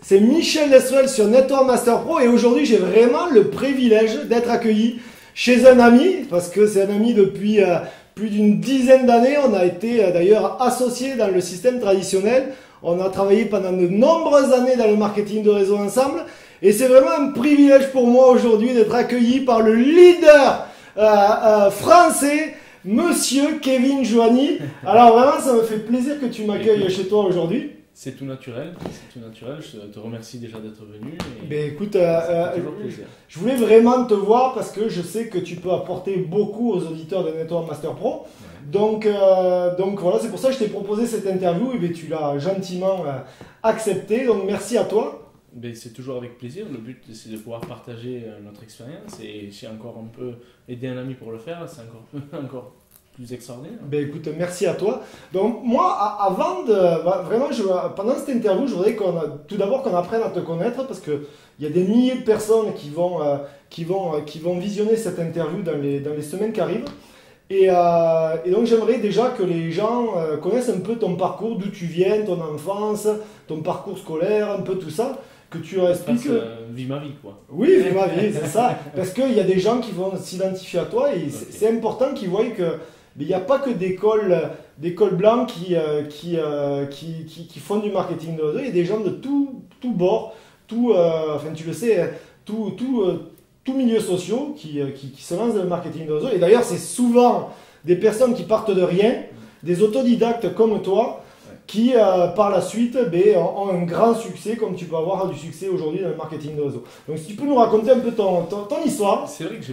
C'est Michel Lesuel sur Network Master Pro et aujourd'hui j'ai vraiment le privilège d'être accueilli chez un ami, parce que c'est un ami depuis plus d'une dizaine d'années. On a été d'ailleurs associés dans le système traditionnel. On a travaillé pendant de nombreuses années dans le marketing de réseau ensemble. Et c'est vraiment un privilège pour moi aujourd'hui d'être accueilli par le leader français, Monsieur Kevin Joigny. Alors vraiment, ça me fait plaisir que tu m'accueilles chez toi aujourd'hui. C'est tout naturel, je te remercie déjà d'être venu. Ben écoute, toujours plaisir. Je voulais vraiment te voir parce que je sais que tu peux apporter beaucoup aux auditeurs de Network Master Pro. Ouais. Donc voilà, c'est pour ça que je t'ai proposé cette interview et ben, tu l'as gentiment accepté. Donc merci à toi. Ben, c'est toujours avec plaisir. Le but c'est de pouvoir partager notre expérience et si encore on peut aider un ami pour le faire, c'est encore plus extraordinaire. Ben écoute, merci à toi. Donc moi, avant de... vraiment, pendant cette interview, je voudrais tout d'abord qu'on apprenne à te connaître parce qu'il y a des milliers de personnes qui vont visionner cette interview dans les semaines qui arrivent. Et donc j'aimerais déjà que les gens connaissent un peu ton parcours, d'où tu viens, ton enfance, ton parcours scolaire, un peu tout ça. Que tu expliques. Vis ma vie, quoi. Oui, vis ma vie, c'est ça. Parce qu'il y a des gens qui vont s'identifier à toi et okay. C'est important qu'ils voient que il n'y a pas que d'écoles blancs qui font du marketing de réseau. Il y a des gens de tout bord, enfin tu le sais, tout milieu sociaux qui se lancent dans le marketing de réseau. Et d'ailleurs, c'est souvent des personnes qui partent de rien, des autodidactes comme toi, qui par la suite ont un grand succès, comme tu peux avoir du succès aujourd'hui dans le marketing de réseau. Donc si tu peux nous raconter un peu ton histoire. C'est vrai que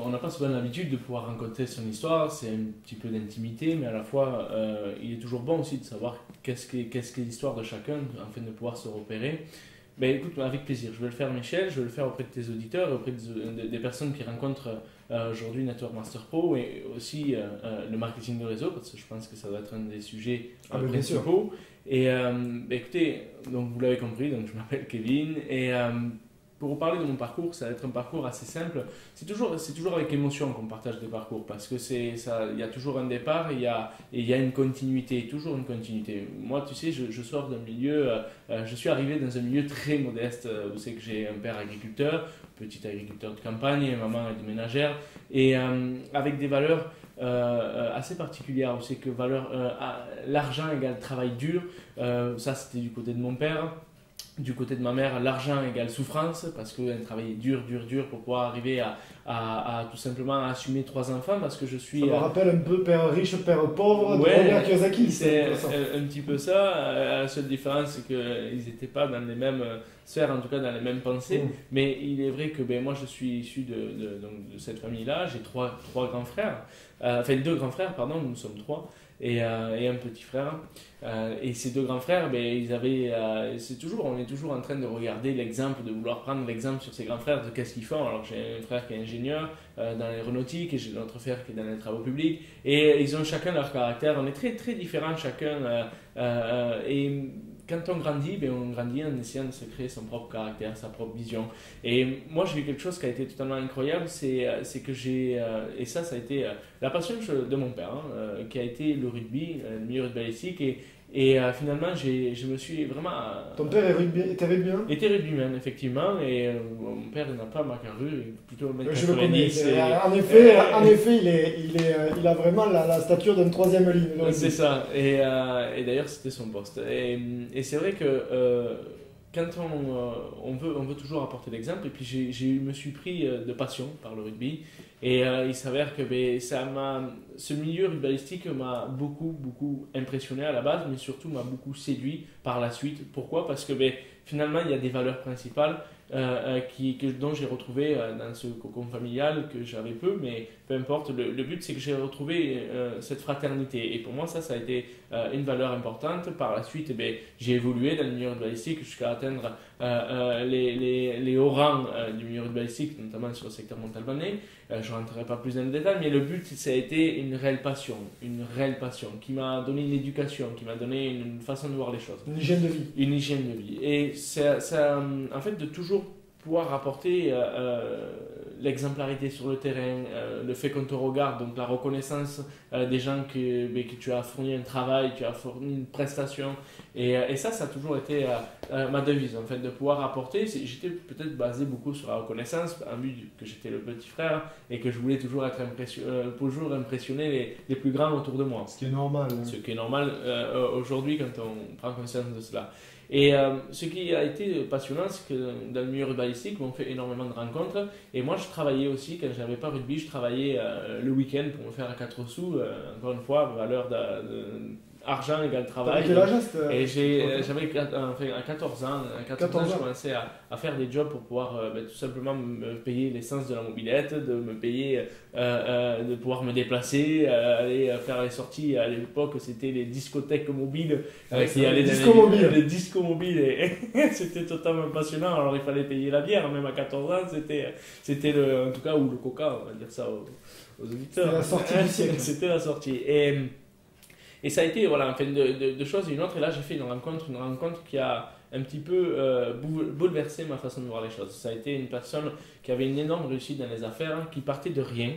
on n'a pas souvent l'habitude de pouvoir raconter son histoire, c'est un petit peu d'intimité, mais à la fois il est toujours bon aussi de savoir qu'est-ce qu'est l'histoire de chacun, afin de pouvoir se repérer. Ben, écoute, avec plaisir, je vais le faire Michel, je vais le faire auprès de tes auditeurs, auprès des personnes qui rencontrent aujourd'hui Network Master Pro et aussi le marketing de réseau, parce que je pense que ça doit être un des sujets principaux. Et ben, écoutez, donc vous l'avez compris, donc je m'appelle Kevin et pour vous parler de mon parcours, ça va être un parcours assez simple. C'est toujours avec émotion qu'on partage des parcours parce que il y a toujours un départ et il y a une continuité, toujours une continuité. Moi, tu sais, je sors d'un milieu, je suis arrivé dans un milieu très modeste. Vous savez que j'ai un père agriculteur, petit agriculteur de campagne, et maman est ménagère, et avec des valeurs assez particulières. Vous savez que l'argent égale travail dur. Ça, c'était du côté de mon père. Du côté de ma mère, l'argent égale souffrance parce qu'elle travaillait dur pour pouvoir arriver à tout simplement assumer 3 enfants parce que je suis... Ça me rappelle un peu père riche, père pauvre de ouais, Robert Kiyosaki. C'est un petit peu ça. La seule différence, c'est qu'ils n'étaient pas dans les mêmes sphères, en tout cas dans les mêmes pensées. Mais il est vrai que moi, je suis issu de cette famille-là. J'ai trois grands frères. Enfin, 2 grands frères, pardon, nous sommes 3. Et un petit frère. Et ces 2 grands frères, on est toujours en train de regarder l'exemple, de vouloir prendre l'exemple sur ces grands frères de qu'est-ce qu'ils font. Alors j'ai un frère qui est ingénieur dans l'aéronautique et j'ai l'autre frère qui est dans les travaux publics. Et ils ont chacun leur caractère. On est très très différents chacun. Et quand on grandit, on grandit en essayant de se créer son propre caractère, sa propre vision. Et moi, j'ai eu quelque chose qui a été totalement incroyable, c'est que et ça a été la passion de mon père, qui a été le rugby, le milieu rugbyistique. Et finalement, je me suis vraiment... Ton père était rugbyman ? Était rugbyman, effectivement. Et mon père n'a pas ma carrure, plutôt mec. Je le connais. En effet, il a vraiment la stature d'une 3e ligne. C'est ça. Et d'ailleurs, c'était son poste. Et c'est vrai que quand on veut toujours apporter l'exemple. Et puis, je me suis pris de passion par le rugby. Et il s'avère que ce milieu rugbyistique m'a beaucoup impressionné à la base, mais surtout m'a beaucoup séduit par la suite. Pourquoi ? Parce que finalement, il y a des valeurs principales dont j'ai retrouvé dans ce cocon familial que j'avais peu, mais peu importe. Le but, c'est que j'ai retrouvé cette fraternité. Et pour moi, ça a été une valeur importante. Par la suite, j'ai évolué dans le milieu rugbyistique jusqu'à atteindre les hauts rangs du milieu rugbyistique, notamment sur le secteur Montalbanais. Je ne rentrerai pas plus dans le détail, mais le but, ça a été une réelle passion qui m'a donné une éducation, qui m'a donné une façon de voir les choses. Une hygiène de vie. Une hygiène de vie. Et ça, en fait, de toujours pouvoir apporter l'exemplarité sur le terrain, le fait qu'on te regarde, donc la reconnaissance des gens que tu as fourni un travail, tu as fourni une prestation. Et ça a toujours été ma devise, en fait, de pouvoir apporter. J'étais peut-être basé beaucoup sur la reconnaissance, en vue que j'étais le petit frère et que je voulais toujours être toujours impressionner les plus grands autour de moi. Ce qui est normal. Hein. Ce qui est normal aujourd'hui quand on prend conscience de cela. Et ce qui a été passionnant, c'est que dans le milieu rugbyistique, on fait énormément de rencontres. Et moi, je travaillais aussi, quand je n'avais pas rugby, je travaillais le week-end pour me faire à 4 sous. Encore une fois, valeur argent égale travail. Quel âge et j'avais à 14 ans, je commençais à faire des jobs pour pouvoir tout simplement me payer l'essence de la mobilette, de me payer, de pouvoir me déplacer, aller faire les sorties. À l'époque, c'était les discothèques mobiles qui allaient dans les discos mobiles. Et c'était totalement passionnant. Alors il fallait payer la bière, même à 14 ans, c'était en tout cas, ou le coca, on va dire ça aux auditeurs. C'était la sortie du siècle. C'était la sortie. Et ça a été enfin, de choses et une autre. Et là, j'ai fait une rencontre qui a un petit peu bouleversé ma façon de voir les choses. Ça a été une personne qui avait une énorme réussite dans les affaires, qui partait de rien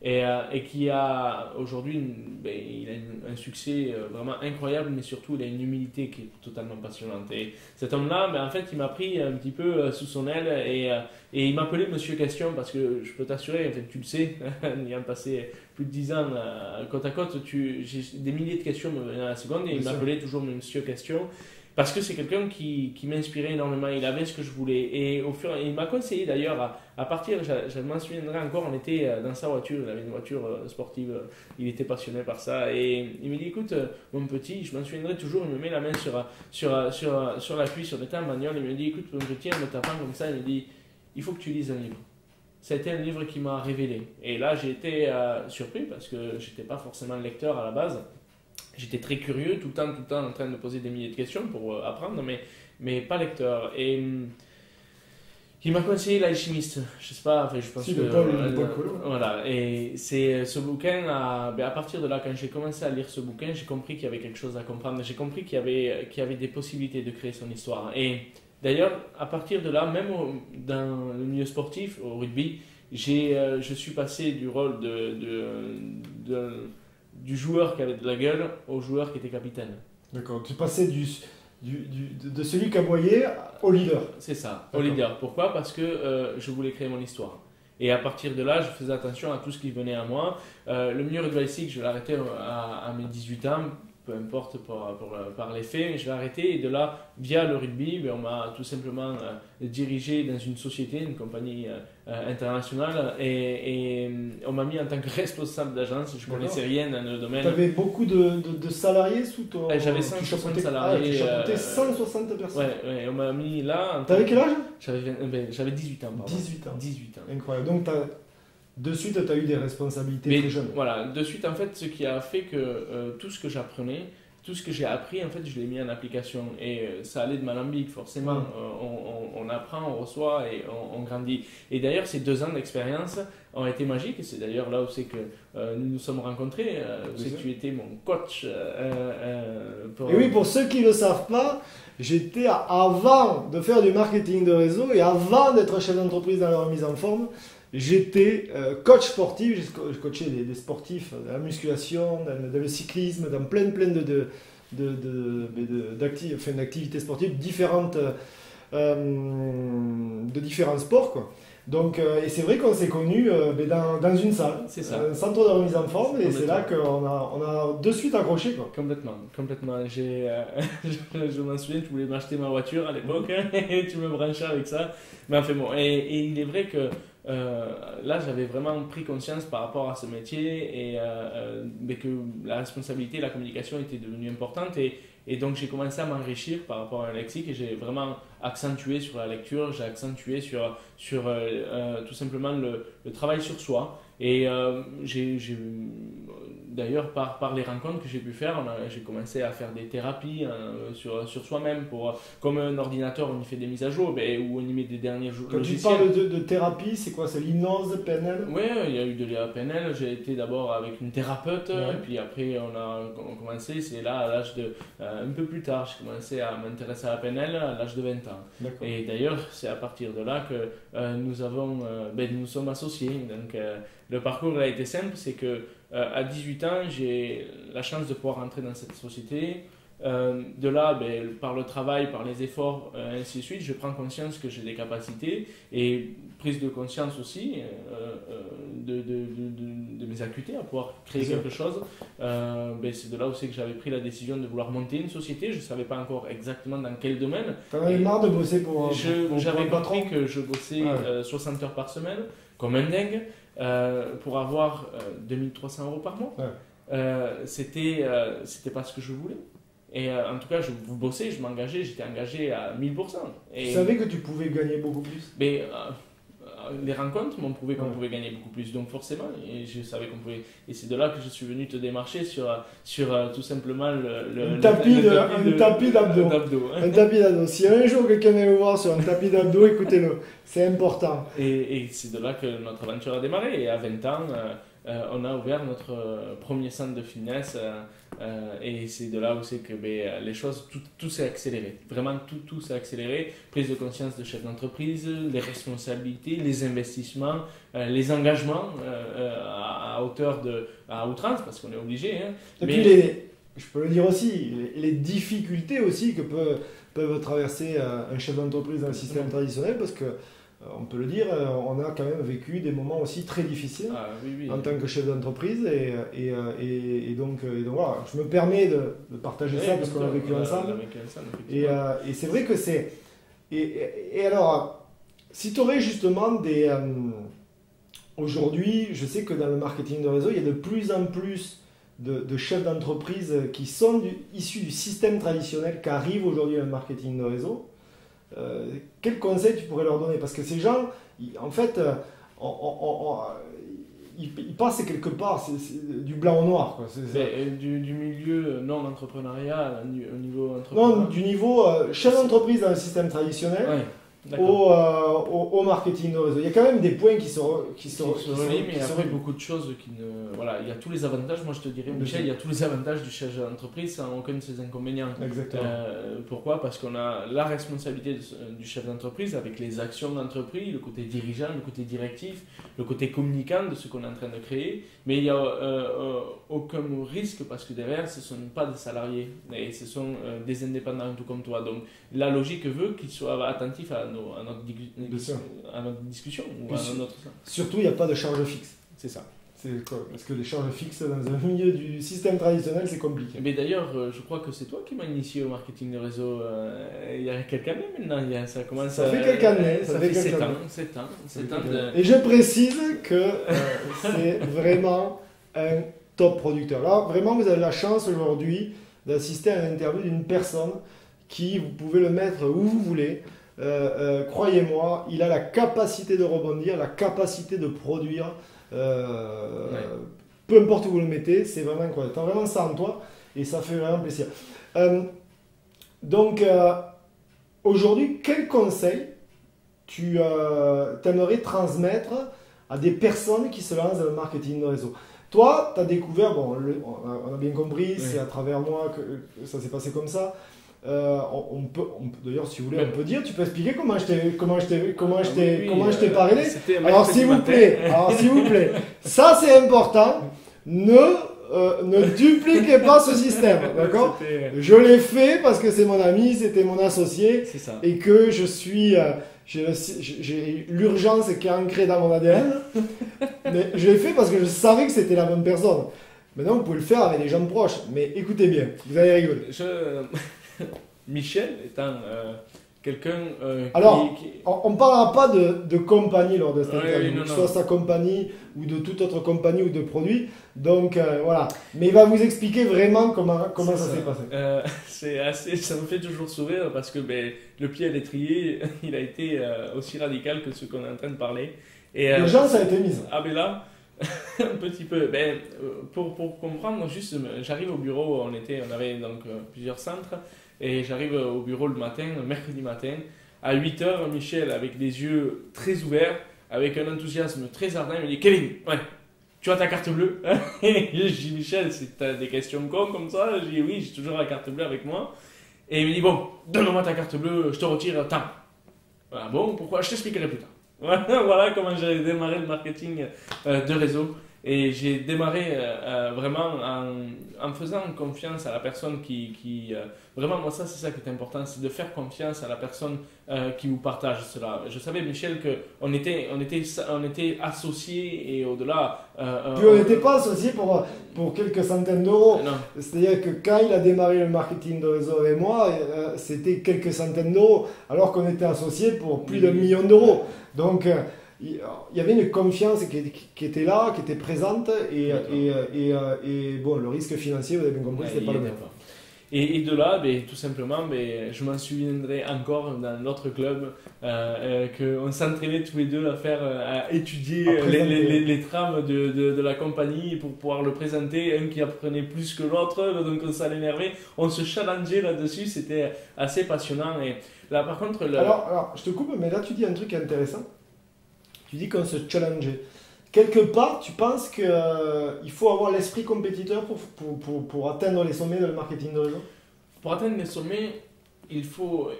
et qui a aujourd'hui il a un succès vraiment incroyable, mais surtout il a une humilité qui est totalement passionnante. Et cet homme-là, en fait, il m'a pris un petit peu sous son aile et il m'appelait Monsieur Question parce que je peux t'assurer, en fait, tu le sais, ayant passé plus de 10 ans côte à côte, j'ai des milliers de questions me venaient à la seconde et il m'appelait toujours Monsieur Question. Parce que c'est quelqu'un qui m'inspirait énormément, il avait ce que je voulais. Et il m'a conseillé d'ailleurs, à partir, je m'en souviendrai encore, on était dans sa voiture, il avait une voiture sportive, il était passionné par ça. Et il me dit, écoute, mon petit, je m'en souviendrai toujours, il me met la main sur l'appui, sur le temps manuel, il me dit, écoute, mon petit, en me tapant comme ça, il me dit, il faut que tu lises un livre. C'était un livre qui m'a révélé. Et là, j'ai été surpris parce que je n'étais pas forcément lecteur à la base. J'étais très curieux, tout le temps en train de me poser des milliers de questions pour apprendre, mais pas lecteur. Et il m'a conseillé L'Alchimiste. Je sais pas, je pense que... Voilà, et c'est ce bouquin, à partir de là, quand j'ai commencé à lire ce bouquin, j'ai compris qu'il y avait quelque chose à comprendre. J'ai compris qu'il y avait des possibilités de créer son histoire. Et d'ailleurs, à partir de là, même dans le milieu sportif, au rugby, je suis passé du rôle du joueur qui avait de la gueule au joueur qui était capitaine. D'accord, tu passais de celui qui aboyait au leader. C'est ça, au leader. Pourquoi ? Parce que je voulais créer mon histoire. Et à partir de là, je faisais attention à tout ce qui venait à moi. Le milieu rugbyistique, je l'ai arrêté à mes 18 ans, peu importe par les faits, mais je l'ai arrêté. Et de là, via le rugby, on m'a tout simplement dirigé dans une société, une compagnie internationale, et on m'a mis en tant que responsable d'agence. Je ne connaissais rien dans le domaine. Tu avais beaucoup de salariés sous ton... J'avais 160 salariés. Tu chapeautais 160 personnes. Ouais, on m'a mis là... T'avais quel âge ? J'avais 18 ans. Pardon. 18 ans. Incroyable. Donc, de suite, tu as eu des responsabilités très jeunes. Voilà, de suite, en fait, ce qui a fait que tout ce que j'apprenais, tout ce que j'ai appris, en fait, je l'ai mis en application. Et ça allait de malambic, forcément. On apprend, on reçoit et on grandit. Et d'ailleurs, ces 2 ans d'expérience ont été magiques. Et c'est d'ailleurs là où c'est que nous nous sommes rencontrés. Tu étais mon coach. Et oui, pour ceux qui ne le savent pas, j'étais avant de faire du marketing de réseau et avant d'être chef d'entreprise dans la remise en forme, j'étais coach sportif. Je coachais des sportifs dans la musculation, dans le cyclisme, dans plein d'activités sportives différentes, de différents sports, quoi. Donc, et c'est vrai qu'on s'est connus dans une salle, un centre de remise en forme, et c'est là qu'on a de suite accroché, quoi. Complètement. Je m'en souviens, tu voulais m'acheter ma voiture à l'époque, et tu me branchais avec ça. Mais enfin bon, et il est vrai que là, j'avais vraiment pris conscience par rapport à ce métier et que la responsabilité, la communication était devenue importante. Et donc, j'ai commencé à m'enrichir par rapport à un lexique et j'ai vraiment accentué sur la lecture, j'ai accentué sur tout simplement le travail sur soi. Et d'ailleurs, par les rencontres que j'ai pu faire, j'ai commencé à faire des thérapies sur soi-même. Comme un ordinateur, on y fait des mises à jour, ou on y met des derniers logiciels. Quand tu parles de thérapie, c'est quoi ? C'est l'hypnose, PNL ? Oui, il y a eu de la PNL. J'ai été d'abord avec une thérapeute, et puis après, on a commencé. C'est là, à l'âge de... un peu plus tard, j'ai commencé à m'intéresser à la PNL à l'âge de 20 ans. D'accord. Et d'ailleurs, c'est à partir de là que nous sommes associés. Donc, le parcours a été simple, c'est que à 18 ans, j'ai la chance de pouvoir entrer dans cette société. De là, par le travail, par les efforts, ainsi de suite, je prends conscience que j'ai des capacités et prise de conscience aussi de mes acuités à pouvoir créer quelque chose. C'est de là aussi que j'avais pris la décision de vouloir monter une société. Je ne savais pas encore exactement dans quel domaine. T'en avais marre de bosser pour J'avais un patron. compris que je bossais 60 heures par semaine, comme un dingue, pour avoir 2300 € par mois. C'était pas ce que je voulais. Et en tout cas, je bossais, je m'engageais, j'étais engagé à 1000%. Et tu savais que tu pouvais gagner beaucoup plus. Mais les rencontres m'ont prouvé qu'on pouvait gagner beaucoup plus, donc forcément, et je savais qu'on pouvait. Et c'est de là que je suis venu te démarcher sur tout simplement un tapis d'abdos. Un tapis d'abdos. Si un jour quelqu'un vient me voir sur un tapis d'abdos, écoutez-le, c'est important. Et c'est de là que notre aventure a démarré. Et à 20 ans, on a ouvert notre premier centre de fitness. Et c'est de là où c'est que les choses, tout s'est accéléré. Vraiment, tout s'est accéléré. Prise de conscience de chef d'entreprise, les responsabilités, les investissements, les engagements à hauteur à outrance, parce qu'on est obligé. Hein. Et puis, je peux le dire aussi, les difficultés aussi que peuvent traverser un chef d'entreprise dans le système traditionnel, parce que on peut le dire, on a quand même vécu des moments aussi très difficiles en tant que chef d'entreprise et donc voilà, je me permets de partager ça parce qu'on a vécu ensemble. Et c'est vrai que c'est... Et alors, si tu aurais justement des... aujourd'hui, je sais que dans le marketing de réseau, il y a de plus en plus de chefs d'entreprise qui sont issus du système traditionnel qui arrivent aujourd'hui dans le marketing de réseau. Quel conseil tu pourrais leur donner? Parce que ces gens, en fait, ils passent quelque part, c'est du blanc au noir. Quoi. Du milieu non entrepreneurial au niveau entrepreneurial. Non, du niveau chef d'entreprise dans le système traditionnel au marketing de réseau. Il y a quand même des points qui se relient, mais après beaucoup de choses qui ne... Voilà, il y a tous les avantages, moi je te dirais, Michel, il y a tous les avantages du chef d'entreprise sans aucun de ses inconvénients. Exactement. Pourquoi? Parce qu'on a la responsabilité du chef d'entreprise avec les actions d'entreprise, le côté dirigeant, le côté directif, le côté communicant de ce qu'on est en train de créer, mais il n'y a aucun risque parce que derrière ce ne sont pas des salariés et ce sont des indépendants tout comme toi. Donc la logique veut qu'ils soient attentifs à notre discussion ou à notre... Surtout, il n'y a pas de charge fixe. C'est ça. C'est quoi? Parce que les charges fixes dans un milieu du système traditionnel, c'est compliqué. Mais d'ailleurs, je crois que c'est toi qui m'as initié au marketing de réseau il y a quelques années maintenant. Ça commence ça fait quelques années. Ça fait 7 ans. Et je précise que c'est vraiment un top producteur. Là, vraiment, vous avez la chance aujourd'hui d'assister à une interview d'une personne qui, vous pouvez le mettre où vous voulez. Croyez-moi, il a la capacité de rebondir, la capacité de produire. Peu importe où vous le mettez, c'est vraiment incroyable. Tu as vraiment ça en toi et ça fait vraiment plaisir. Donc, aujourd'hui, quel conseil tu aimerais transmettre à des personnes qui se lancent dans le marketing de réseau? Toi, tu as découvert, bon, on a bien compris, c'est à travers moi que ça s'est passé comme ça. On peut d'ailleurs, si vous voulez, on peut dire, tu peux expliquer comment je t'ai parlé. Alors s'il vous plaît, ça c'est important, ne dupliquez pas ce système, d'accord? Je l'ai fait parce que c'est mon ami, c'était mon associé, et que je suis, j'ai l'urgence qui est ancrée dans mon ADN, mais je l'ai fait parce que je savais que c'était la bonne personne. Maintenant, vous pouvez le faire avec des gens proches, mais écoutez bien, vous allez rigoler. Michel étant quelqu'un alors, on ne parlera pas de compagnie lors de cette interview, que ce soit sa compagnie ou de toute autre compagnie ou de produit. Donc voilà, mais il va vous expliquer vraiment comment ça s'est passé. Ça me fait toujours sourire parce que le pied à l'étrier, il a été aussi radical que ce qu'on est en train de parler. L'urgence a été mise. Ah ben là, un petit peu. Pour comprendre, juste, j'arrive au bureau, on avait donc plusieurs centres. Et j'arrive au bureau le matin, le mercredi matin, à 8h, Michel, avec les yeux très ouverts, avec un enthousiasme très ardent, il me dit « Kevin, tu as ta carte bleue ?» Et je dis « Michel, t'as des questions cons comme ça ?» Je dis « Oui, j'ai toujours la carte bleue avec moi. » Et il me dit « Bon, donne-moi ta carte bleue, je te retire tant. » Voilà, bon, pourquoi? Je t'expliquerai plus tard. Voilà comment j'ai démarré le marketing de réseau. Et j'ai démarré vraiment en faisant confiance à la personne vraiment, moi, ça, c'est ça qui est important, c'est de faire confiance à la personne qui vous partage cela. Je savais, Michel, qu'on était associés et au-delà. Puis on n'était pas associés pour quelques centaines d'euros. Non. C'est-à-dire que quand il a démarré le marketing de réseau avec moi, c'était quelques centaines d'euros, alors qu'on était associés pour plus d'1 million d'euros. Donc il y avait une confiance qui était là, qui était présente, et bon, le risque financier, vous avez bien compris, c'était pas le même. Et de là, tout simplement, je m'en souviendrai encore dans notre club qu'on s'entraînait tous les deux à étudier les trames de la compagnie pour pouvoir le présenter, un qui apprenait plus que l'autre, donc on s'en énervait, on se challengeait là-dessus, c'était assez passionnant. Et là, par contre, alors, je te coupe, mais là tu dis un truc intéressant. Tu dis qu'on se challengeait. Quelque part, tu penses qu'il faut avoir l'esprit compétiteur pour atteindre les sommets dans le marketing de réseau? Pour atteindre les sommets, il faut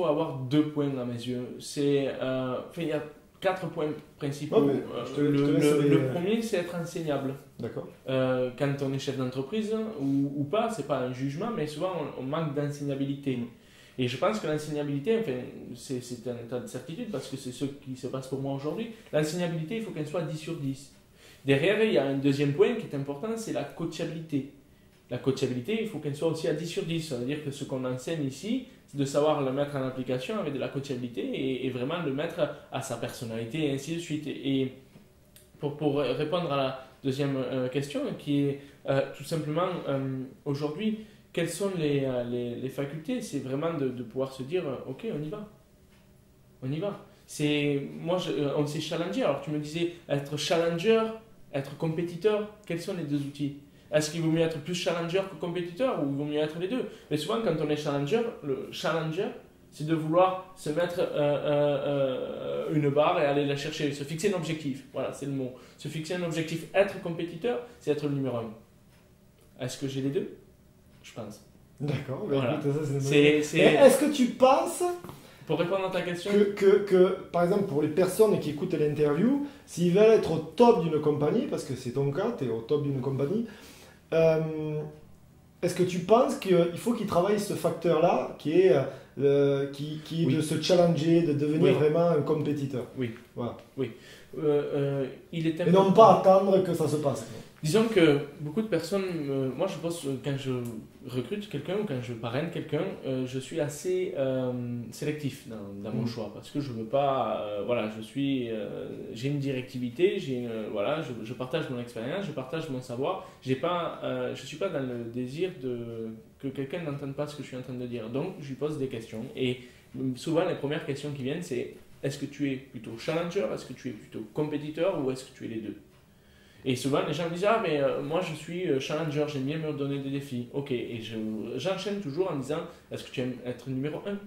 avoir 2 points à mes yeux. Il y a 4 points principaux. Le premier, c'est être enseignable. D'accord. Quand on est chef d'entreprise ou pas, c'est pas un jugement, mais souvent on manque d'enseignabilité. Et je pense que l'enseignabilité, c'est un état de certitude parce que c'est ce qui se passe pour moi aujourd'hui. L'enseignabilité, il faut qu'elle soit 10 sur 10. Derrière, il y a un deuxième point qui est important, c'est la coachabilité. La coachabilité, il faut qu'elle soit aussi à 10 sur 10. Ça veut dire que ce qu'on enseigne ici, c'est de savoir le mettre en application avec de la coachabilité et vraiment le mettre à sa personnalité et ainsi de suite. Et pour répondre à la deuxième question, qui est tout simplement aujourd'hui, quelles sont les facultés? C'est vraiment de pouvoir se dire, ok, on y va. On y va. On s'est challengé. Alors tu me disais, être challenger, être compétiteur, quels sont les 2 outils? Est-ce qu'il vaut mieux être plus challenger que compétiteur ou il vaut mieux être les 2? Mais souvent quand on est challenger, le challenger, c'est de vouloir se mettre une barre et aller la chercher, se fixer un objectif. Voilà, c'est le mot. Se fixer un objectif. Être compétiteur, c'est être le numéro 1. Est-ce que j'ai les 2? Je pense. D'accord. Voilà. Est-ce que tu penses, pour répondre à ta question, que, par exemple, pour les personnes qui écoutent l'interview, s'ils veulent être au top d'une compagnie, parce que c'est ton cas, tu es au top d'une compagnie, est-ce que tu penses qu'il faut qu'ils travaillent ce facteur-là, qui est Oui. de se challenger, de devenir vraiment un compétiteur? Oui. Voilà. Oui. Il est important. Et non pas attendre que ça se passe. Disons que beaucoup de personnes, moi je pense quand je recrute quelqu'un ou quand je parraine quelqu'un, je suis assez sélectif dans mon choix parce que je veux pas, j'ai une directivité, je partage mon expérience, je partage mon savoir, je suis pas dans le désir que quelqu'un n'entende pas ce que je suis en train de dire, donc je lui pose des questions et souvent les premières questions qui viennent c'est est-ce que tu es plutôt challenger, est-ce que tu es plutôt compétiteur ou est-ce que tu es les 2? Et souvent, les gens me disent « Ah, mais moi, je suis challenger, j'aime bien me donner des défis. » Ok, et j'enchaîne toujours en disant « Est-ce que tu aimes être numéro 1 ?»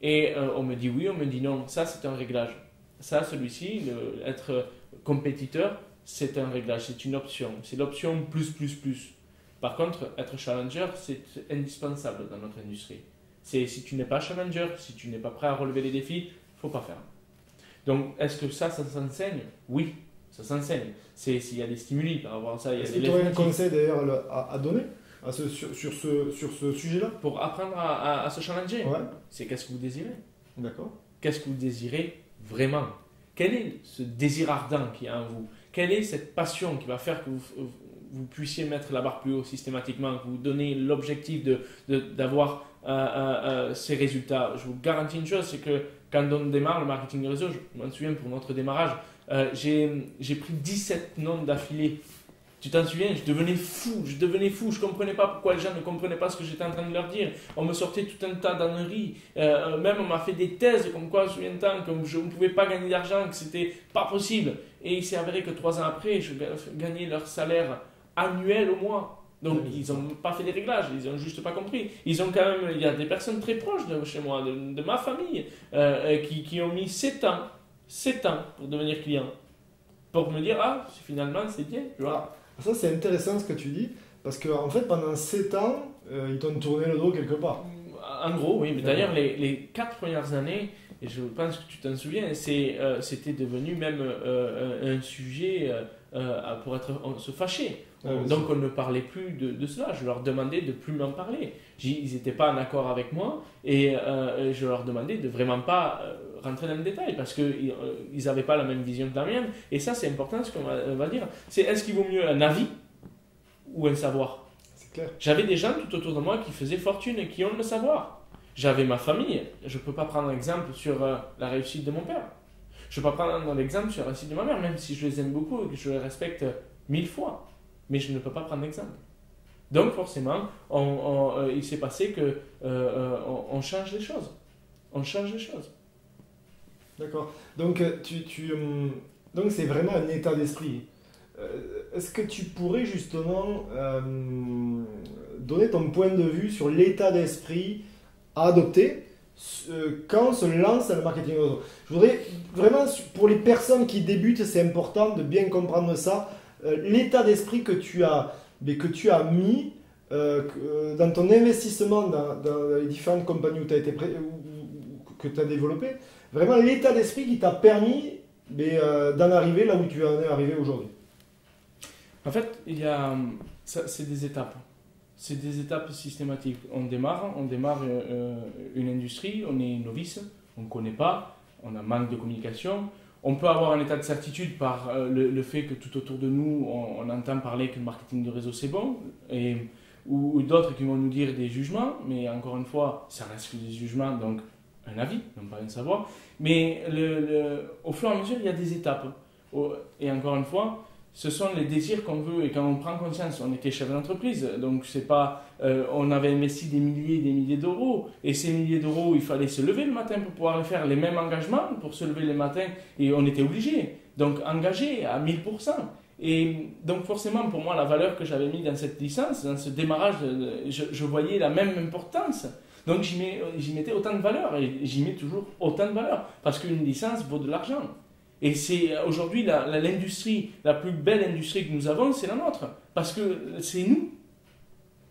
Et on me dit oui, on me dit non. Ça, c'est un réglage. Ça, celui-ci, être compétiteur, c'est un réglage, c'est une option. C'est l'option plus, plus, plus. Par contre, être challenger, c'est indispensable dans notre industrie. Si tu n'es pas challenger, si tu n'es pas prêt à relever les défis, il ne faut pas faire. Donc, est-ce que ça s'enseigne? Oui. Ça s'enseigne. S'il y a des stimuli par rapport à ça. Est-ce que tu aurais un conseil d'ailleurs à donner sur ce sujet-là? Pour apprendre à se challenger, ouais. C'est qu'est-ce que vous désirez? D'accord. Qu'est-ce que vous désirez vraiment? Quel est ce désir ardent qui est en vous? Quelle est cette passion qui va faire que vous puissiez mettre la barre plus haut systématiquement, que vous donnez l'objectif d'avoir ces résultats? Je vous garantis une chose, c'est que quand on démarre le marketing de réseau, je m'en souviens pour notre démarrage, j'ai pris 17 noms d'affilée. Tu t'en souviens? Je devenais fou, je comprenais pas pourquoi les gens ne comprenaient pas ce que j'étais en train de leur dire. On me sortait tout un tas d'âneries, même on m'a fait des thèses comme quoi, souviens-toi, que je ne pouvais pas gagner d'argent, que c'était pas possible. Et il s'est avéré que 3 ans après, je gagnais leur salaire annuel au mois. Donc ils n'ont pas fait des réglages, ils n'ont juste pas compris. Il y a des personnes très proches de chez moi, de ma famille, qui ont mis 7 ans pour devenir client. Pour me dire, finalement, c'est bien. Tu vois. Ça, c'est intéressant ce que tu dis, parce qu'en fait, pendant 7 ans, ils t'ont tourné le dos quelque part. En gros, oui. Mais d'ailleurs, les 4 premières années, et je pense que tu t'en souviens, c'était devenu même un sujet on se fâchait. Donc on ne parlait plus de cela. Je leur demandais de plus m'en parler. Ils n'étaient pas en accord avec moi et je leur demandais de vraiment pas rentrer dans le détail parce qu'ils n'avaient pas la même vision que la mienne. Et ça, c'est important ce qu'on va dire. C'est est-ce qu'il vaut mieux un avis ou un savoir? C'est clair. J'avais des gens tout autour de moi qui faisaient fortune et qui ont le savoir. J'avais ma famille. Je ne peux pas prendre l'exemple sur la réussite de mon père. Je ne peux pas prendre l'exemple sur la réussite de ma mère, même si je les aime beaucoup et que je les respecte 1000 fois. Mais je ne peux pas prendre l'exemple. Donc forcément, il s'est passé que on change les choses. On change les choses. D'accord. Donc, donc c'est vraiment un état d'esprit. Est-ce que tu pourrais justement donner ton point de vue sur l'état d'esprit à adopter quand on se lance dans le marketing réseau? Je voudrais vraiment, pour les personnes qui débutent, c'est important de bien comprendre ça. L'état d'esprit que tu as mis dans ton investissement dans les différentes compagnies où tu as été que tu as développé, vraiment l'état d'esprit qui t'a permis d'en arriver là où tu en es arrivé aujourd'hui. En fait, c'est des étapes. C'est des étapes systématiques. On démarre une industrie, on est novice, on ne connaît pas, on a manque de communication. On peut avoir un état de certitude par le fait que tout autour de nous, on entend parler que le marketing de réseau c'est bon, ou d'autres qui vont nous dire des jugements, mais encore une fois, ça reste que des jugements, donc un avis, non pas un savoir. Mais au fur et à mesure, il y a des étapes. Et encore une fois, ce sont les désirs qu'on veut, et quand on prend conscience, on était chef d'entreprise, donc c'est pas, on avait investi des milliers d'euros, et ces milliers d'euros, il fallait se lever le matin pour pouvoir faire les mêmes engagements, pour se lever le matin, et on était obligé, donc engagé à 1000%. Et donc forcément, pour moi, la valeur que j'avais mis dans cette licence, dans ce démarrage, je voyais la même importance. Donc j'y mettais autant de valeur, et j'y mets toujours autant de valeur, parce qu'une licence vaut de l'argent. Et c'est aujourd'hui l'industrie, la plus belle industrie que nous avons, c'est la nôtre. Parce que c'est nous.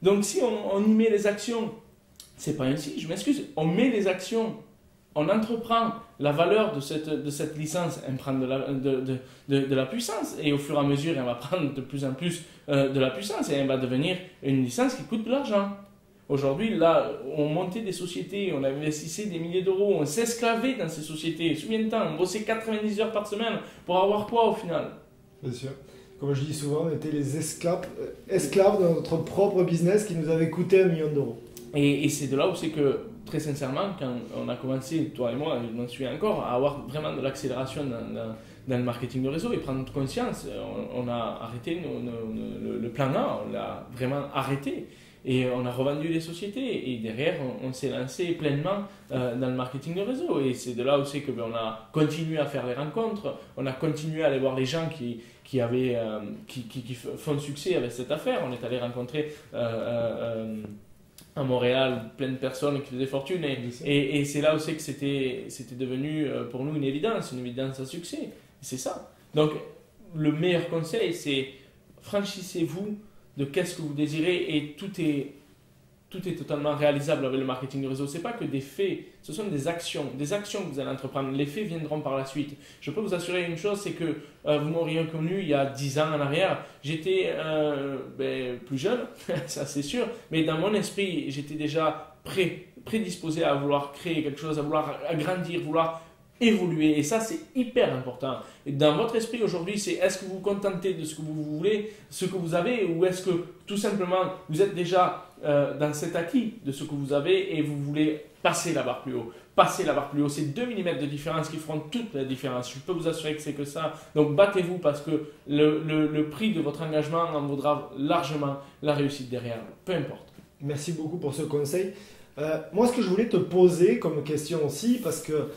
Donc si on y met les actions, c'est pas ainsi, je m'excuse, on met les actions, on entreprend la valeur de cette licence, elle prend de la puissance. Et au fur et à mesure, elle va prendre de plus en plus de la puissance. Et elle va devenir une licence qui coûte de l'argent. Aujourd'hui, là, on montait des sociétés, on investissait des milliers d'euros, on s'esclavait dans ces sociétés. Souviens-toi, on bossait 90 heures par semaine pour avoir quoi au final? Bien sûr. Comme je dis souvent, on était les esclaves de notre propre business qui nous avait coûté 1 million d'euros. Et c'est de là où c'est que, très sincèrement, quand on a commencé, toi et moi, je m'en souviens encore, à avoir vraiment de l'accélération dans le marketing de réseau et prendre conscience, on a arrêté le plan A, on l'a vraiment arrêté. Et on a revendu les sociétés et derrière on s'est lancé pleinement dans le marketing de réseau. Et c'est de là où c'est que on a continué à faire les rencontres, on a continué à aller voir les gens qui font succès avec cette affaire. On est allé rencontrer à Montréal plein de personnes qui faisaient fortune et c'est là où c'est que c'était devenu pour nous une évidence à succès. C'est ça. Donc le meilleur conseil c'est franchissez-vous de qu'est-ce que vous désirez et tout est totalement réalisable avec le marketing de réseau. Ce n'est pas que des faits, ce sont des actions que vous allez entreprendre. Les faits viendront par la suite. Je peux vous assurer une chose, c'est que vous m'auriez connu il y a 10 ans en arrière. J'étais plus jeune, ça c'est sûr, mais dans mon esprit, j'étais déjà prédisposé à vouloir créer quelque chose, à vouloir agrandir, vouloir évoluer. Et ça, c'est hyper important. Et dans votre esprit aujourd'hui, c'est est-ce que vous vous contentez de ce que vous voulez, ce que vous avez, ou est-ce que tout simplement vous êtes déjà dans cet acquis de ce que vous avez et vous voulez passer la barre plus haut. Passer la barre plus haut, c'est 2 mm de différence qui feront toute la différence. Je peux vous assurer que c'est que ça. Donc battez-vous parce que le prix de votre engagement en vaudra largement la réussite derrière. Peu importe. Merci beaucoup pour ce conseil. Moi, ce que je voulais te poser comme question aussi, parce que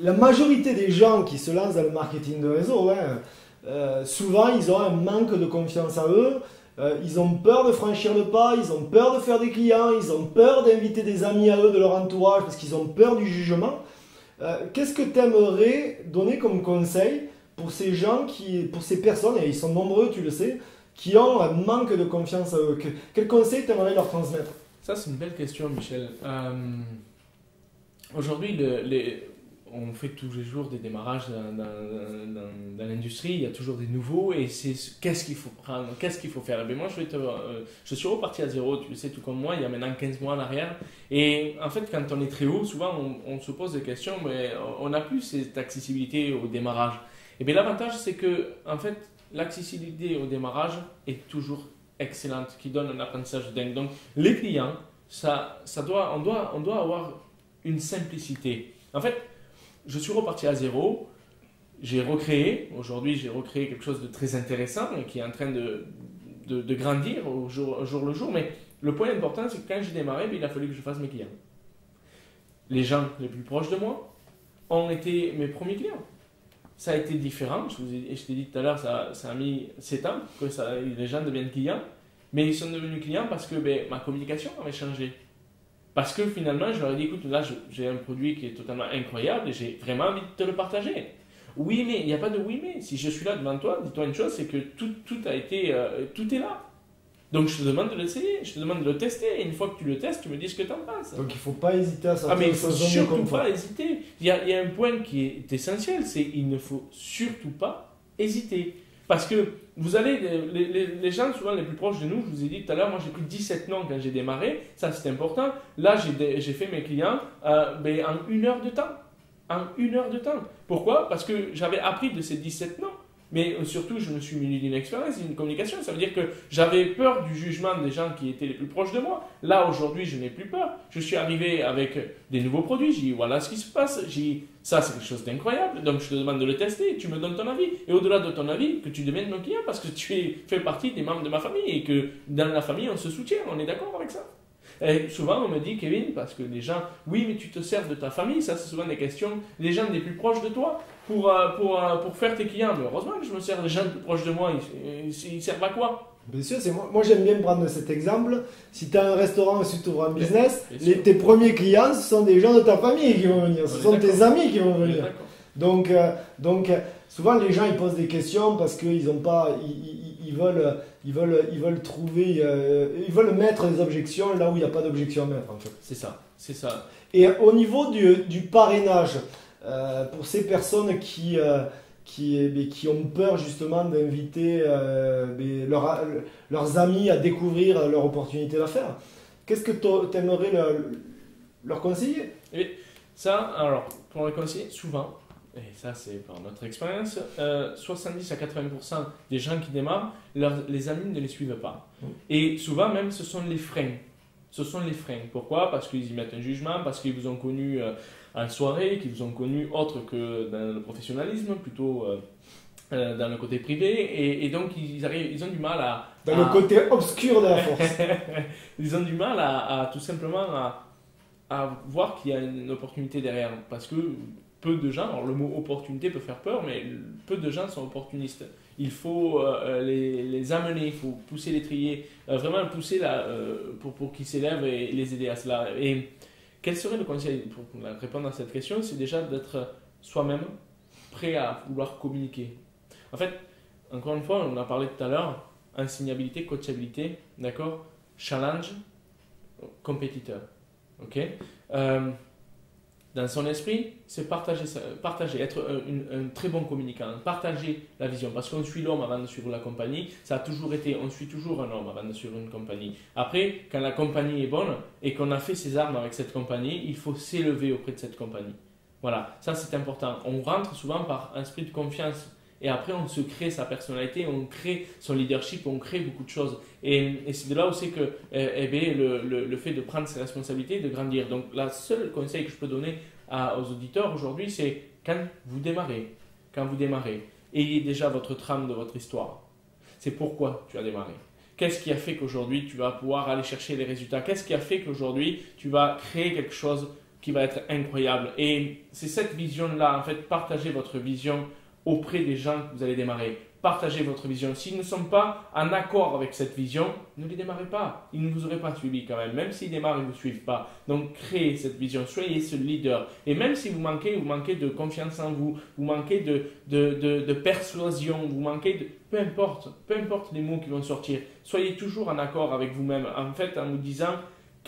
la majorité des gens qui se lancent dans le marketing de réseau, souvent ils ont un manque de confiance en eux, ils ont peur de franchir le pas, ils ont peur de faire des clients, ils ont peur d'inviter des amis à eux de leur entourage parce qu'ils ont peur du jugement. Qu'est-ce que tu aimerais donner comme conseil pour ces gens, pour ces personnes, et ils sont nombreux, tu le sais, qui ont un manque de confiance en eux? Quel conseil tu aimerais leur transmettre? Ça, c'est une belle question, Michel. aujourd'hui, on fait tous les jours des démarrages dans l'industrie, il y a toujours des nouveaux, et c'est qu'est-ce qu'il faut prendre, qu'est-ce qu'il faut faire. Et bien moi, je suis reparti à zéro, tu le sais tout comme moi, il y a maintenant 15 mois en arrière. Et en fait, quand on est très haut, souvent on se pose des questions, mais on n'a plus cette accessibilité au démarrage. Et bien l'avantage, c'est que en fait, l'accessibilité au démarrage est toujours excellente, qui donne un apprentissage dingue. Donc les clients, on doit avoir une simplicité. En fait, je suis reparti à zéro, aujourd'hui j'ai recréé quelque chose de très intéressant et qui est en train de grandir au jour le jour, mais le point important c'est que quand j'ai démarré, il a fallu que je fasse mes clients. Les gens les plus proches de moi ont été mes premiers clients. Ça a été différent, je t'ai dit tout à l'heure, ça a mis 7 ans que les gens deviennent clients, mais ils sont devenus clients parce que ma communication avait changé. Parce que finalement, je leur ai dit, écoute, là, j'ai un produit qui est totalement incroyable et j'ai vraiment envie de te le partager. Oui, mais il n'y a pas de oui, mais. Si je suis là devant toi, dis-toi une chose, c'est que tout est là. Donc, je te demande de l'essayer, je te demande de le tester. Et une fois que tu le testes, tu me dis ce que tu en penses. Donc, il ne faut pas hésiter à sortir mais il de ne faut sa zone de surtout confort. pas hésiter. Il y a un point qui est essentiel, c'est il ne faut surtout pas hésiter. Parce que vous allez, les gens souvent les plus proches de nous, je vous ai dit tout à l'heure, moi j'ai pris 17 noms quand j'ai démarré, ça c'est important. Là j'ai fait mes clients en 1 heure de temps. En 1 heure de temps. Pourquoi? Parce que j'avais appris de ces 17 noms. Mais surtout, je me suis muni d'une expérience, d'une communication. Ça veut dire que j'avais peur du jugement des gens qui étaient les plus proches de moi. Là, aujourd'hui, je n'ai plus peur. Je suis arrivé avec des nouveaux produits. J'ai dit, voilà ce qui se passe. J'ai dit, ça, c'est quelque chose d'incroyable. Donc, je te demande de le tester. Tu me donnes ton avis. Et au-delà de ton avis, que tu deviennes mon client parce que tu fais partie des membres de ma famille et que dans la famille, on se soutient. On est d'accord avec ça? Et souvent, on me dit, Kevin, parce que les gens, oui, mais tu te sers de ta famille, ça c'est souvent des questions, les gens les plus proches de toi, pour faire tes clients. Mais heureusement que je me sers des gens les plus proches de moi, ils servent à quoi? Bien sûr, moi j'aime bien prendre cet exemple. Si tu as un restaurant et si tu ouvres un business, bien sûr. tes premiers clients, ce sont des gens de ta famille qui vont venir, ce sont tes amis qui vont venir. Donc, souvent les gens ils posent des questions parce qu'ils ont pas, ils veulent trouver, ils veulent mettre des objections là où il n'y a pas d'objection à mettre en fait. C'est ça. Et au niveau du parrainage, pour ces personnes qui ont peur justement d'inviter leurs amis à découvrir leur opportunité d'affaires, qu'est-ce que tu aimerais leur conseiller? Et ça, alors, pour les conseiller, souvent, et ça c'est par notre expérience, 70 à 80% des gens qui démarrent, les amis ne les suivent pas. Et souvent même, ce sont les freins. Pourquoi? Parce qu'ils y mettent un jugement, parce qu'ils vous ont connu en soirée, qu'ils vous ont connu autre que dans le professionnalisme, plutôt dans le côté privé, et donc ils ont du mal à... Dans le côté obscur de la force. Ils ont du mal à tout simplement à voir qu'il y a une opportunité derrière, parce que peu de gens, alors le mot opportunité peut faire peur, mais peu de gens sont opportunistes. Il faut les amener, il faut pousser l'étrier, vraiment pousser pour qu'ils s'élèvent et les aider à cela. Et quel serait le conseil pour répondre à cette question? C'est déjà d'être soi-même prêt à vouloir communiquer. En fait, encore une fois, on en a parlé tout à l'heure, enseignabilité, coachabilité, d'accord? Challenge, compétiteur. Ok? Dans son esprit, c'est partager, être un très bon communicant, partager la vision. Parce qu'on suit l'homme avant de suivre la compagnie, ça a toujours été, on suit toujours un homme avant de suivre une compagnie. Après, quand la compagnie est bonne et qu'on a fait ses armes avec cette compagnie, il faut s'élever auprès de cette compagnie. Voilà, ça c'est important. On rentre souvent par un esprit de confiance. Et après, on se crée sa personnalité, on crée son leadership, on crée beaucoup de choses. Et c'est de là où c'est que le fait de prendre ses responsabilités, de grandir. Donc, le seul conseil que je peux donner aux auditeurs aujourd'hui, c'est quand vous démarrez, ayez déjà votre trame de votre histoire. C'est pourquoi tu as démarré. Qu'est-ce qui a fait qu'aujourd'hui, tu vas pouvoir aller chercher les résultats? Qu'est-ce qui a fait qu'aujourd'hui, tu vas créer quelque chose qui va être incroyable? Et c'est cette vision-là, en fait, partagez votre vision auprès des gens que vous allez démarrer. Partagez votre vision. S'ils ne sont pas en accord avec cette vision, ne les démarrez pas. Ils ne vous auraient pas suivi quand même. Même s'ils démarrent, ils ne vous suivent pas. Donc, créez cette vision. Soyez ce leader. Et même si vous manquez de confiance en vous, vous manquez de persuasion, vous manquez de... Peu importe les mots qui vont sortir. Soyez toujours en accord avec vous-même. En fait, en vous disant...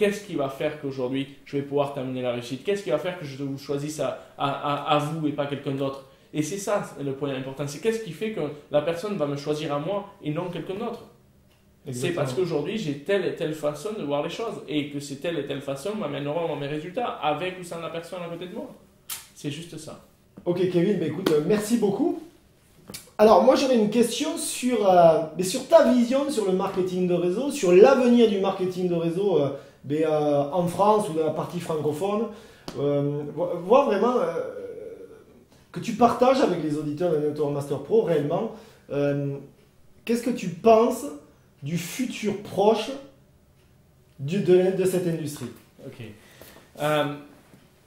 Qu'est-ce qui va faire qu'aujourd'hui, je vais pouvoir terminer la réussite? Qu'est-ce qui va faire que je vous choisisse à vous et pas quelqu'un d'autre? Et c'est ça le point important. C'est qu'est-ce qui fait que la personne va me choisir à moi et non quelqu'un d'autre? C'est parce qu'aujourd'hui, j'ai telle et telle façon de voir les choses et que ces telle et telle façon m'amèneront à mes résultats avec ou sans la personne à côté de moi. C'est juste ça. Ok Kevin, bah, écoute, merci beaucoup. Alors moi j'aurais une question sur ta vision sur le marketing de réseau, sur l'avenir du marketing de réseau en France ou dans la partie francophone. Voir vraiment que tu partages avec les auditeurs de Network Master Pro réellement. Qu'est-ce que tu penses du futur proche de cette industrie? Ok.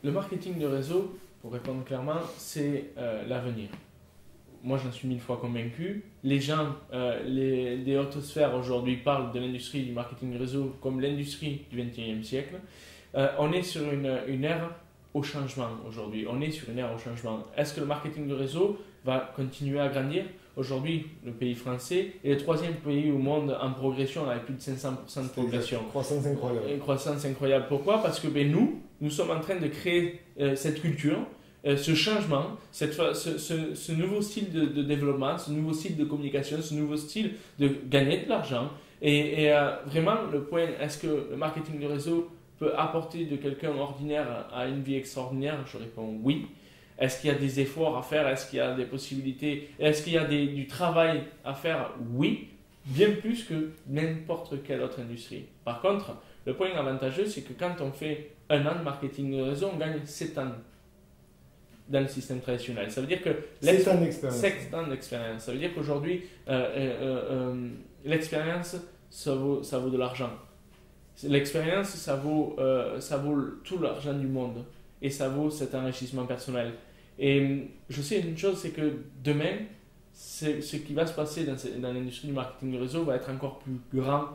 Le marketing de réseau, pour répondre clairement, c'est l'avenir. Moi, j'en suis 1000 fois convaincu. Les gens des hautes sphères aujourd'hui parlent de l'industrie du marketing de réseau comme l'industrie du XXIe siècle. On est sur une ère au changement aujourd'hui. On est sur une ère au changement. Est-ce que le marketing de réseau va continuer à grandir? Aujourd'hui, le pays français est le 3e pays au monde en progression, avec plus de 500% de progression. Une croissance incroyable. Une croissance incroyable. Pourquoi? Parce que nous sommes en train de créer cette culture, ce changement, ce nouveau style de développement, ce nouveau style de communication, ce nouveau style de gagner de l'argent. Et vraiment, le point, est-ce que le marketing de réseau peut apporter de quelqu'un ordinaire à une vie extraordinaire? Je réponds oui. Est-ce qu'il y a des efforts à faire? Est-ce qu'il y a des possibilités? Est-ce qu'il y a du travail à faire? Oui, bien plus que n'importe quelle autre industrie. Par contre, le point avantageux, c'est que quand on fait 1 an de marketing de réseau, on gagne 7 ans dans le système traditionnel. Ça veut dire que 7 ans d'expérience. 7 ans d'expérience. Ça veut dire qu'aujourd'hui, l'expérience, ça vaut de l'argent. L'expérience, ça vaut tout l'argent du monde. Et ça vaut cet enrichissement personnel. Et je sais une chose, c'est que demain, ce qui va se passer dans l'industrie du marketing de réseau va être encore plus grand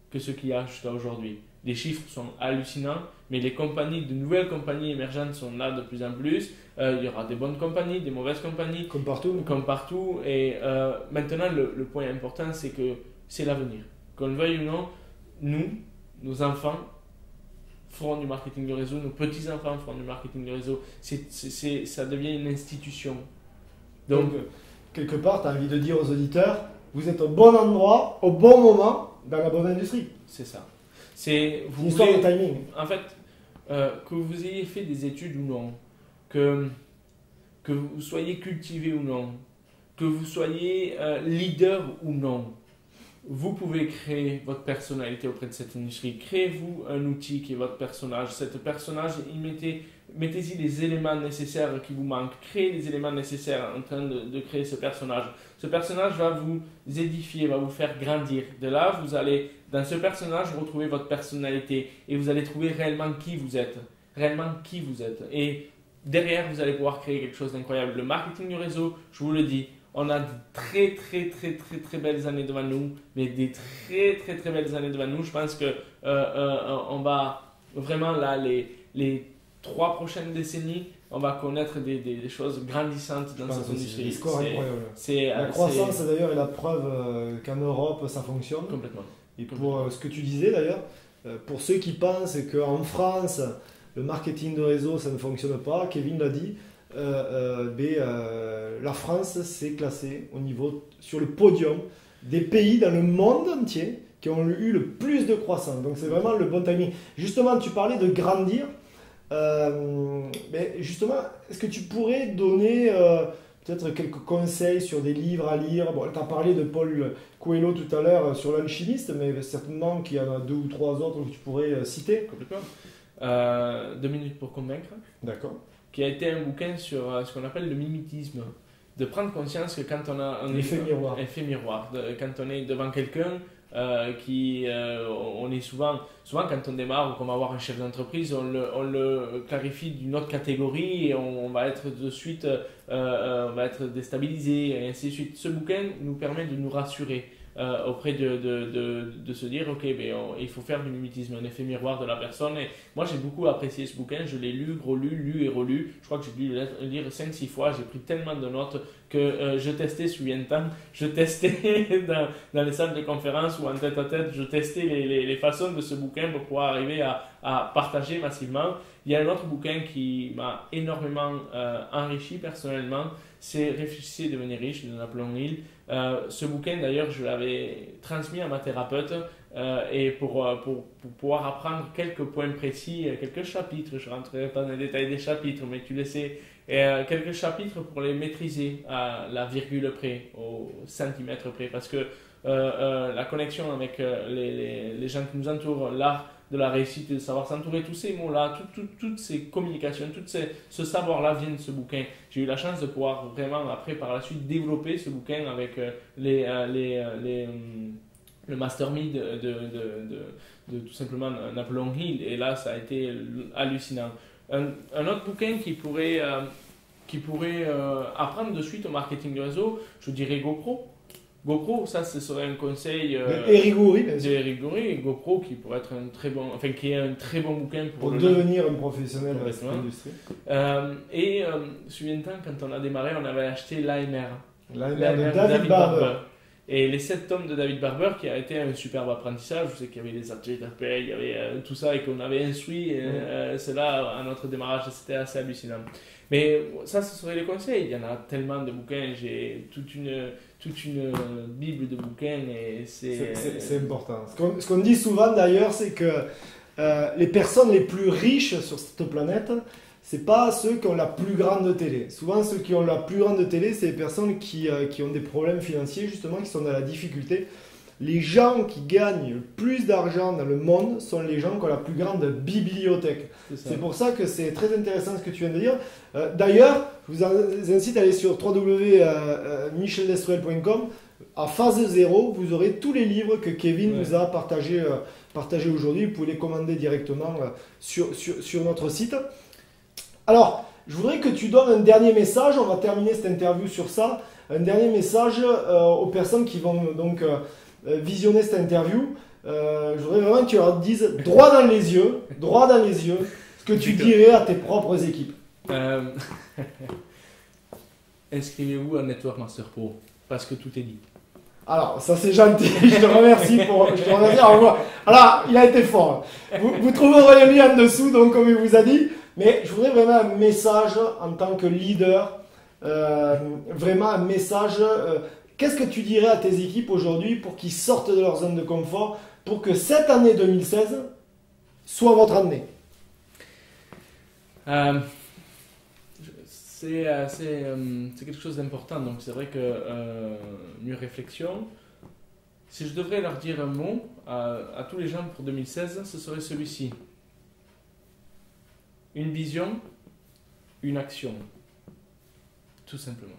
que ce qu'il y a jusqu'à aujourd'hui. Les chiffres sont hallucinants, mais de nouvelles compagnies émergentes sont là de plus en plus. Il y aura des bonnes compagnies, des mauvaises compagnies. Comme partout. Et maintenant, le point important, c'est que c'est l'avenir. Qu'on le veuille ou non, nos enfants feront du marketing de réseau, nos petits-enfants feront du marketing de réseau. Ça devient une institution. Donc quelque part, tu as envie de dire aux auditeurs, vous êtes au bon endroit, au bon moment, dans la bonne industrie. C'est ça. C'est une histoire de timing. En fait, que vous ayez fait des études ou non, que vous soyez cultivé ou non, que vous soyez leader ou non, vous pouvez créer votre personnalité auprès de cette industrie. Créez-vous un outil qui est votre personnage. Cet personnage, mettez-y les éléments nécessaires qui vous manquent. Créez les éléments nécessaires en train de créer ce personnage. Ce personnage va vous édifier, va vous faire grandir. De là, vous allez, dans ce personnage, retrouver votre personnalité et vous allez trouver réellement qui vous êtes. Réellement qui vous êtes. Et derrière, vous allez pouvoir créer quelque chose d'incroyable. Le marketing du réseau, je vous le dis, on a de très belles années devant nous, mais des très belles années devant nous. Je pense que on va vraiment là, les 3 prochaines décennies, on va connaître des choses grandissantes dans cette industrie. Des scores incroyables. La croissance d'ailleurs est la preuve qu'en Europe ça fonctionne. Complètement. Et pour ce que tu disais d'ailleurs, pour ceux qui pensent qu'en France le marketing de réseau ça ne fonctionne pas, Kevin l'a dit. La France s'est classée sur le podium des pays dans le monde entier qui ont eu le plus de croissance. Donc c'est vraiment le bon timing. Justement, tu parlais de grandir. Mais justement, est-ce que tu pourrais donner peut-être quelques conseils sur des livres à lire? Bon, tu as parlé de Paul Coelho tout à l'heure sur l'alchimiste, mais certainement qu'il y en a 2 ou 3 autres que tu pourrais citer. Complètement. 2 minutes pour convaincre. D'accord. Qui a été un bouquin sur ce qu'on appelle le mimétisme, de prendre conscience que quand on a un effet miroir, quand on est devant quelqu'un on est souvent quand on démarre ou qu'on va voir un chef d'entreprise, on le clarifie d'une autre catégorie et on va être de suite on va être déstabilisé et ainsi de suite. Ce bouquin nous permet de nous rassurer. auprès de se dire, ok, il faut faire du mimétisme, un effet miroir de la personne. Et moi, j'ai beaucoup apprécié ce bouquin, je l'ai lu, relu, lu et relu. Je crois que j'ai dû le lire 5-6 fois, j'ai pris tellement de notes que je testais sous temps, je testais dans les salles de conférence ou en tête à tête, je testais les façons de ce bouquin pour pouvoir arriver à partager massivement. Il y a un autre bouquin qui m'a énormément enrichi personnellement, c'est Réfléchissez et devenez riche de Napoléon Hill. Ce bouquin d'ailleurs je l'avais transmis à ma thérapeute et pour pouvoir apprendre quelques points précis, quelques chapitres, je ne rentrerai pas dans les détails des chapitres, mais tu le sais, quelques chapitres pour les maîtriser à la virgule près, au centimètre près, parce que la connexion avec les gens qui nous entourent, l'art de la réussite et de savoir s'entourer, tous ces mots-là, toutes ces communications, ce savoir-là vient de ce bouquin. J'ai eu la chance de pouvoir vraiment, après, par la suite, développer ce bouquin avec le mastermind de tout simplement Napoléon Hill. Et là, ça a été hallucinant. Un autre bouquin qui pourrait apprendre de suite au marketing de réseau, je dirais GoPro. GoPro, ça, ce serait un conseil Eric Goury, bien sûr. Eric Goury, GoPro qui pourrait être qui est un très bon bouquin pour devenir un professionnel de cette industrie. Souviens-toi, quand on a démarré, on avait acheté l'AMR. L'AMR de David Barber. Et les 7 tomes de David Barber qui a été un superbe apprentissage. Je sais qu'il y avait des ateliers d'appel, il y avait tout ça et qu'on avait instruit cela à notre démarrage. C'était assez hallucinant. Mais ça, ce serait les conseils. Il y en a tellement de bouquins. J'ai toute une bible de bouquins et c'est important. Ce qu'on dit souvent d'ailleurs, c'est que les personnes les plus riches sur cette planète, c'est pas ceux qui ont la plus grande télé. Souvent, ceux qui ont la plus grande télé, c'est les personnes qui ont des problèmes financiers, justement, qui sont dans la difficulté. Les gens qui gagnent le plus d'argent dans le monde sont les gens qui ont la plus grande bibliothèque. C'est pour ça que c'est très intéressant ce que tu viens de dire. D'ailleurs, je vous incite à aller sur www.micheldestruel.com. À phase 0, vous aurez tous les livres que Kevin nous a partagés aujourd'hui. Vous pouvez les commander directement sur notre site. Alors, je voudrais que tu donnes un dernier message. On va terminer cette interview sur ça. Un dernier message aux personnes qui vont donc visionner cette interview. Je voudrais vraiment que tu leur dises droit dans les yeux, ce que tu dirais à tes propres équipes. Inscrivez-vous à Network Master Pro parce que tout est dit. Alors, ça c'est gentil, je te remercie. Alors, il a été fort. Vous trouverez le lien en dessous, donc comme il vous a dit. Mais je voudrais vraiment un message en tant que leader, vraiment un message. Qu'est-ce que tu dirais à tes équipes aujourd'hui pour qu'ils sortent de leur zone de confort, pour que cette année 2016 soit votre année? C'est quelque chose d'important, donc c'est vrai que une réflexion. Si je devrais leur dire un mot à tous les gens pour 2016, ce serait celui-ci. Une vision, une action. Tout simplement.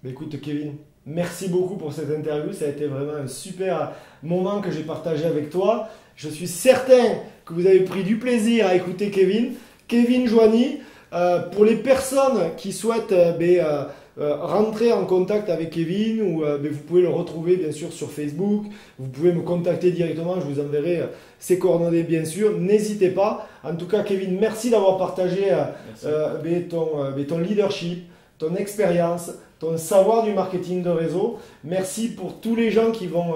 Écoute Kevin, merci beaucoup pour cette interview. Ça a été vraiment un super moment que j'ai partagé avec toi. Je suis certain que vous avez pris du plaisir à écouter Kevin Joigny. Pour les personnes qui souhaitent rentrer en contact avec Kevin, vous pouvez le retrouver bien sûr sur Facebook. Vous pouvez me contacter directement, je vous enverrai ses coordonnées bien sûr. N'hésitez pas. En tout cas, Kevin, merci d'avoir partagé ton leadership, ton expérience, ton savoir du marketing de réseau. Merci pour tous les gens qui vont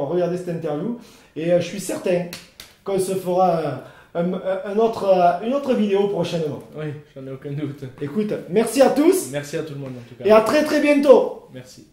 regarder cette interview. Et je suis certain qu'on se fera une autre vidéo prochainement. Oui, j'en ai aucun doute. Écoute, merci à tous. Merci à tout le monde en tout cas. Et à très très bientôt. Merci.